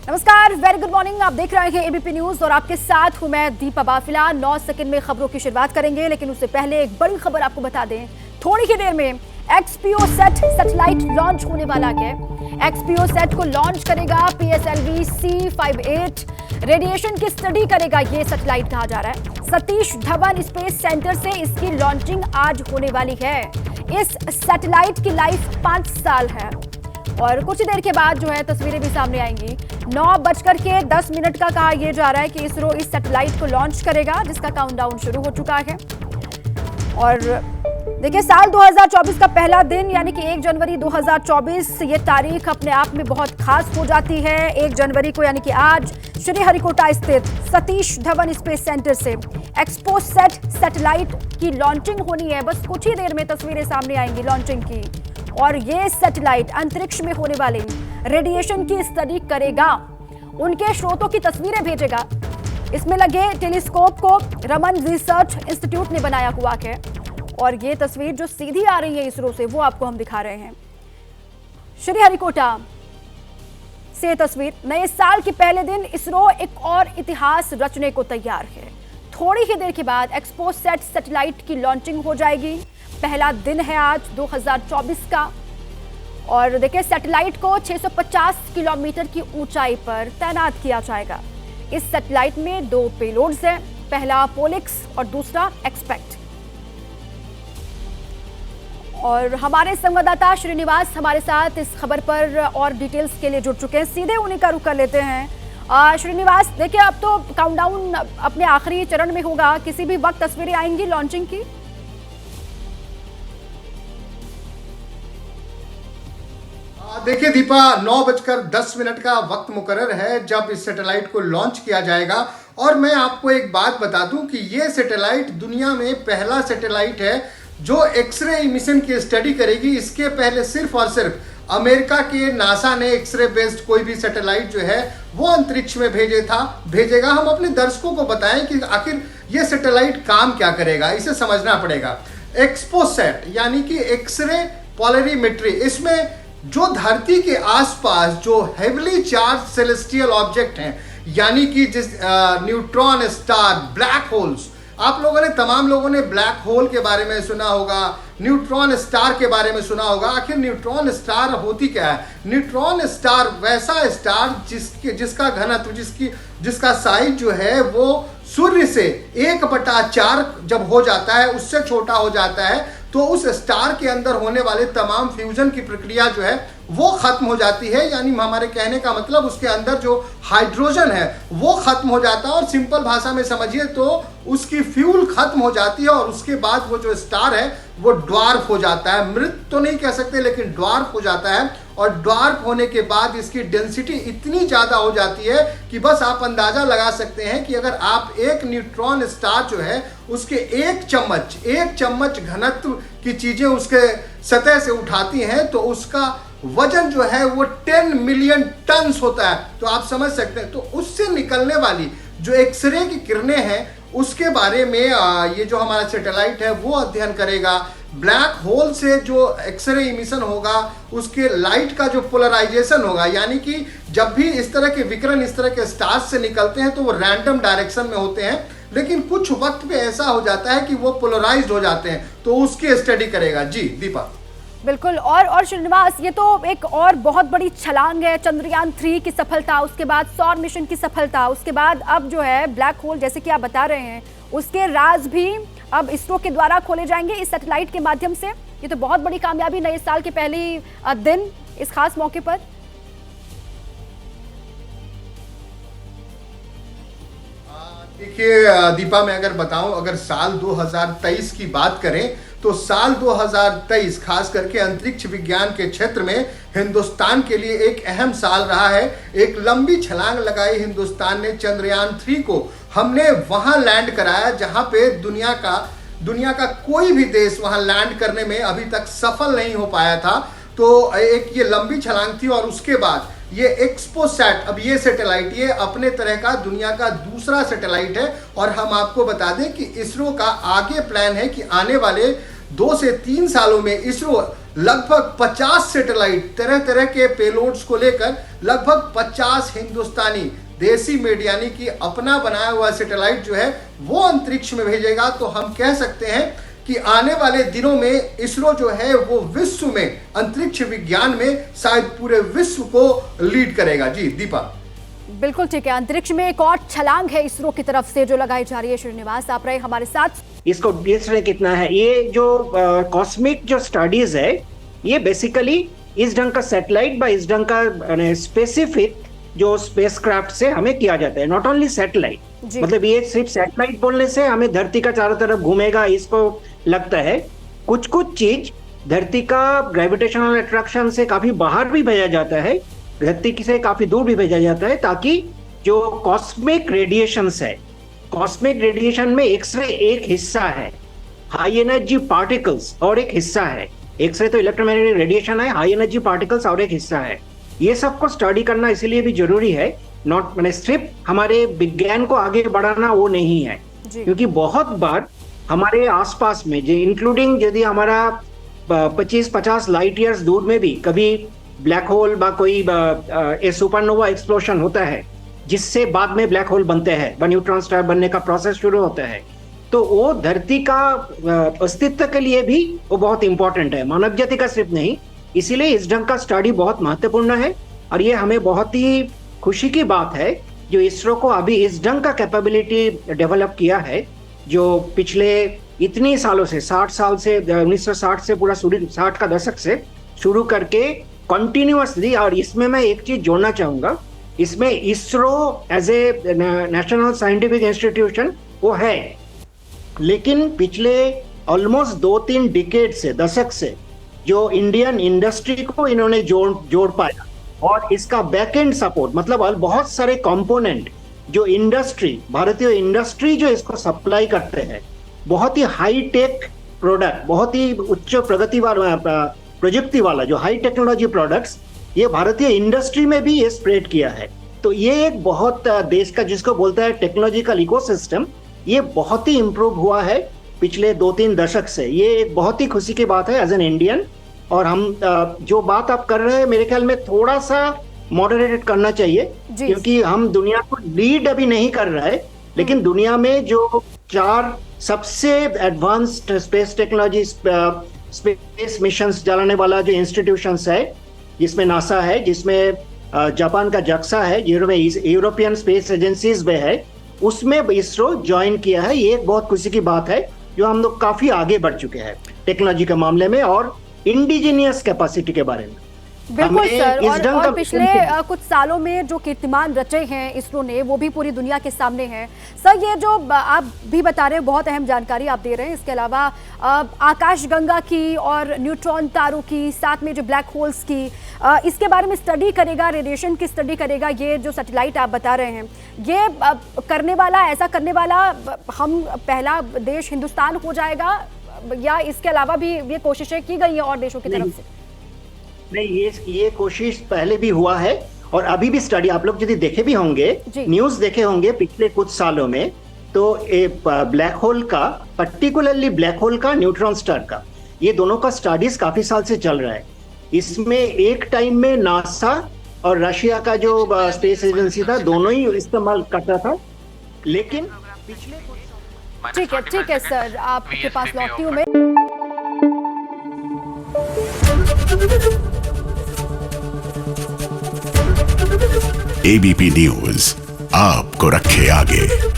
नमस्कार, very good morning. आप देख रहे हैं एबीपी न्यूज और आपके साथ हूं मैं दीपा बाफिला। 9 सेकंड में खबरों की शुरुआत करेंगे, लेकिन उससे पहले एक बड़ी खबर आपको बता दें। थोड़ी ही देर में एक्सपीओ सेट सैटेलाइट लॉन्च होने वाला है। एक्सपीओ सेट को लॉन्च करेगा PSLV C58। रेडिएशन की स्टडी करेगा ये सैटेलाइट, कहा जा रहा है। सतीश धवन स्पेस सेंटर से इसकी लॉन्चिंग आज होने वाली है। इस सैटेलाइट की लाइफ 5 साल है और कुछ देर के बाद जो है तस्वीरें भी सामने आएंगी। 9:10 का कहा यह जा रहा है कि इसरो इस सैटेलाइट को लॉन्च करेगा, जिसका काउंटडाउन शुरू हो चुका है। और देखिए, साल 2024 का पहला दिन यानी कि 1 जनवरी 2024, ये तारीख अपने आप में बहुत खास हो जाती है। 1 जनवरी को यानी कि आज श्रीहरिकोटा स्थित सतीश धवन स्पेस सेंटर से एक्सपो सेट सैटेलाइट की लॉन्चिंग होनी है। बस कुछ ही देर में तस्वीरें सामने आएंगी लॉन्चिंग की। और ये सैटेलाइट अंतरिक्ष में होने वाले रेडिएशन की स्टडी करेगा, उनके स्रोतों की तस्वीरें भेजेगा। इसमें लगे टेलीस्कोप को रमन रिसर्च इंस्टीट्यूट ने बनाया हुआ है और ये तस्वीर जो सीधी आ रही है इसरो से, वो आपको हम दिखा रहे हैं। श्रीहरिकोटा से तस्वीर। नए साल के पहले दिन इसरो एक और इतिहास रचने को तैयार है। थोड़ी ही देर के बाद एक्सपो सेट सैटेलाइट की लॉन्चिंग हो जाएगी। पहला दिन है आज 2024 का। और देखिए, सैटेलाइट को 650 किलोमीटर की ऊंचाई पर तैनात किया जाएगा। इस सैटेलाइट में 2 पेलोड्स हैं, पहला पोलिक्स और दूसरा एक्सपेक्ट। और हमारे संवाददाता श्रीनिवास हमारे साथ इस खबर पर और डिटेल्स के लिए जुड़ चुके हैं। सीधे उन्हीं का रुख कर लेते हैं। श्रीनिवास, देखिए अब तो काउंटडाउन अपने आखिरी चरण में होगा, किसी भी वक्त तस्वीरें आएंगी लॉन्चिंग की। देखिए दीपा, 9:10 का वक्त मुकर्रर है जब इस सैटेलाइट को लॉन्च किया जाएगा। और मैं आपको एक बात बता दूं कि ये सैटेलाइट दुनिया में पहला सैटेलाइट है जो एक्सरे इमिशन की स्टडी करेगी। इसके पहले सिर्फ और सिर्फ अमेरिका के नासा ने एक्सरे बेस्ड कोई भी सैटेलाइट जो है वो अंतरिक्ष में भेजेगा। हम अपने दर्शकों को बताएं कि आखिर ये सैटेलाइट काम क्या करेगा, इसे समझना पड़ेगा। एक्सपोसेट यानी कि एक्सरे पोलरीमेट्री, इसमें जो धरती के आसपास जो हेवीली चार्ज सेलेस्टियल ऑब्जेक्ट हैं, यानी कि जिस न्यूट्रॉन स्टार, ब्लैक होल्स, आप लोगों ने, तमाम लोगों ने ब्लैक होल के बारे में सुना होगा, न्यूट्रॉन स्टार के बारे में सुना होगा। आखिर न्यूट्रॉन स्टार होती क्या है? न्यूट्रॉन स्टार वैसा स्टार जिसका घनत्व, जिसका साइज जो है वो सूर्य से 1/4 जब हो जाता है, उससे छोटा हो जाता है, तो उस स्टार के अंदर होने वाले तमाम फ्यूजन की प्रक्रिया जो है वो खत्म हो जाती है। यानी हमारे कहने का मतलब उसके अंदर जो हाइड्रोजन है वो खत्म हो जाता है। और सिंपल भाषा में समझिए तो उसकी फ्यूल खत्म हो जाती है और उसके बाद वो जो स्टार है वो ड्वार्फ हो जाता है। मृत तो नहीं कह सकते, लेकिन ड्वार्फ हो जाता है। और ड्वार्फ होने के बाद इसकी डेंसिटी इतनी ज्यादा हो जाती है कि बस आप अंदाजा लगा सकते हैं कि अगर आप एक न्यूट्रॉन स्टार जो है उसके एक चम्मच घनत्व की चीजें उसके सतह से उठाती हैं तो उसका वजन जो है वो 10 मिलियन टन होता है। तो आप समझ सकते हैं। तो उससे निकलने वाली जो एक्सरे की किरणें हैं उसके बारे में ये जो हमारा सैटेलाइट है वो अध्ययन करेगा। ब्लैक होल से जो एक्सरे इमिशन होगा, उसके लाइट का जो पोलराइजेशन होगा, यानी कि जब भी इस तरह के विकिरण इस तरह के स्टार्स से निकलते हैं तो वो रैंडम डायरेक्शन में होते हैं, लेकिन कुछ वक्त पे ऐसा हो जाता है कि वो पोलराइज्ड हो जाते हैं, तो उसकी स्टडी करेगा। जी दीपा, बिल्कुल। और श्रीनिवास, ये तो एक और बहुत बड़ी छलांग है। चंद्रयान 3 की सफलता, उसके बाद सौर मिशन की सफलता, उसके बाद अब जो है ब्लैक होल, जैसे कि आप बता रहे हैं, उसके राज भी अब इसरो के द्वारा खोले जाएंगे इस सैटेलाइट के माध्यम से। ये तो बहुत बड़ी कामयाबी नए साल के पहले ही दिन, इस खास मौके पर। देखिए दीपा, मैं अगर बताऊं, अगर साल 2023 की बात करें तो साल 2023 खास करके अंतरिक्ष विज्ञान के क्षेत्र में हिंदुस्तान के लिए एक अहम साल रहा है। एक लंबी छलांग लगाई हिंदुस्तान ने। चंद्रयान 3 को हमने वहां लैंड कराया जहां पे दुनिया का कोई भी देश वहां लैंड करने में अभी तक सफल नहीं हो पाया था। तो एक ये लंबी छलांग थी। और उसके बाद ये एक्सपोसैट, अब ये सैटेलाइट, ये अपने तरह का दुनिया का दूसरा सैटेलाइट है। और हम आपको बता दें कि इसरो का आगे प्लान है कि आने वाले 2 से 3 सालों में इसरो लगभग 50 सैटेलाइट तरह तरह के पेलोड्स को लेकर लगभग 50 हिंदुस्तानी देसी मेड यानी कि अपना बनाया हुआ सैटेलाइट जो है वो अंतरिक्ष में भेजेगा। तो हम कह सकते हैं कि आने वाले दिनों में इसरो जो है वो विश्व में अंतरिक्ष विज्ञान में शायद पूरे विश्व को लीड करेगा। जी दीपा। बिल्कुल ठीक है, अंतरिक्ष में एक और छलांग है इसरो की तरफ से जो लगाई जा रही है। श्रीनिवास आप रहे हमारे साथ। इसको इसमें कितना है, ये जो कॉस्मिक जो स्टडीज है ये बेसिकली इस ढंग का सैटेलाइट बा इस ढंग का स्पेसिफिक जो स्पेसक्राफ्ट से हमें किया जाता है। नॉट ओनली सैटेलाइट, मतलब ये सिर्फ सैटेलाइट बोलने से हमें धरती का चारों तरफ घूमेगा इसको लगता है। कुछ कुछ चीज धरती का ग्रेविटेशनल अट्रैक्शन से काफी बाहर भी भेजा जाता है, धरती से काफी दूर भी भेजा जाता है, ताकि जो कॉस्मिक रेडिएशंस है, कॉस्मिक रेडिएशन में एक्सरे एक हिस्सा है, हाई एनर्जी पार्टिकल्स और एक हिस्सा है। एक्सरे तो इलेक्ट्रोमैग्नेटिक रेडिएशन है, हाई एनर्जी पार्टिकल्स और एक हिस्सा है। ये सबको स्टडी करना इसलिए भी जरूरी है, नॉट मैंने सिर्फ हमारे विज्ञान को आगे बढ़ाना वो नहीं है, क्योंकि बहुत बार हमारे आसपास में जो इंक्लूडिंग यदि हमारा 25-50 लाइट ईयर्स दूर में भी कभी ब्लैक होल बा कोई सुपरनोवा एक्सप्लोशन होता है जिससे बाद में ब्लैक होल बनते हैं, न्यूट्रॉन स्टार बनने का प्रोसेस शुरू होता है, तो वो धरती का अस्तित्व के लिए भी वो बहुत इंपॉर्टेंट है, मानव जाति का सिर्फ नहीं। इसीलिए इस ढंग का स्टडी बहुत महत्वपूर्ण है और ये हमें बहुत ही खुशी की बात है जो इसरो को अभी इस ढंग का कैपेबिलिटी डेवलप किया है, जो पिछले इतनी सालों से 60 साल से 1960 से पूरा 60 का दशक से शुरू करके कंटिन्यूअसली। और इसमें मैं एक चीज जोड़ना चाहूंगा, इसमें ISRO as a national scientific institution वो है, लेकिन पिछले ऑलमोस्ट 2-3 डिकेड से दशक से जो इंडियन इंडस्ट्री को इन्होंने जोड़ पाया और इसका बैकएंड सपोर्ट, मतलब बहुत सारे कंपोनेंट जो इंडस्ट्री, भारतीय इंडस्ट्री जो इसको सप्लाई करते हैं, बहुत ही हाई टेक प्रोडक्ट, बहुत ही उच्च प्रगति वाला प्रजुक्ति वाला जो हाई टेक्नोलॉजी प्रोडक्ट्स, ये भारतीय इंडस्ट्री में भी ये स्प्रेड किया है। तो ये एक बहुत देश का जिसको बोलता है टेक्नोलॉजिकल इकोसिस्टम, ये बहुत ही इम्प्रूव हुआ है पिछले 2-3 दशक से। ये एक बहुत ही खुशी की बात है एज एन इंडियन। और हम जो बात आप कर रहे हैं मेरे ख्याल में थोड़ा सा मॉडरेटेड करना चाहिए, क्योंकि हम दुनिया को लीड अभी नहीं कर रहे हैं, लेकिन दुनिया में जो 4 सबसे advanced space technology space missions चलाने वाला जो इंस्टीट्यूशंस है, जिसमें नासा है, जिसमें जापान का जक्सा है, यूरोपियन स्पेस एजेंसीज में है, उसमें इसरो ज्वाइन किया है। ये एक बहुत खुशी की बात है जो हम लोग काफी आगे बढ़ चुके हैं टेक्नोलॉजी के मामले में और इंडिजीनियस कैपेसिटी के बारे में। बिल्कुल सर, और पिछले कुछ सालों में जो कीर्तिमान रचे हैं इसरो ने वो भी पूरी दुनिया के सामने हैं। सर ये जो आप भी बता रहे हैं बहुत अहम जानकारी आप दे रहे हैं, इसके अलावा आकाशगंगा की और न्यूट्रॉन तारों की, साथ में जो ब्लैक होल्स की, इसके बारे में स्टडी करेगा, रेडिएशन की स्टडी करेगा ये जो सैटेलाइट आप बता रहे हैं। ये करने वाला, ऐसा करने वाला हम पहला देश हिंदुस्तान हो जाएगा या इसके अलावा भी ये कोशिशें की गई हैं और देशों की तरफ से? नहीं, ये कोशिश पहले भी हुआ है और अभी भी स्टडी आप लोग यदि देखे भी होंगे, न्यूज़ देखे होंगे पिछले कुछ सालों में, तो ब्लैक होल का, पर्टिकुलरली ब्लैक होल का, न्यूट्रॉन स्टार का, ये दोनों का स्टडीज काफी साल से चल रहा है। इसमें एक टाइम में नासा और रशिया का जो स्पेस एजेंसी था दोनों ही इस्तेमाल करता था, लेकिन पिछले ठीक है सर, आपके पास लौटती हूँ मैं। एबीपी न्यूज आपको रखे आगे।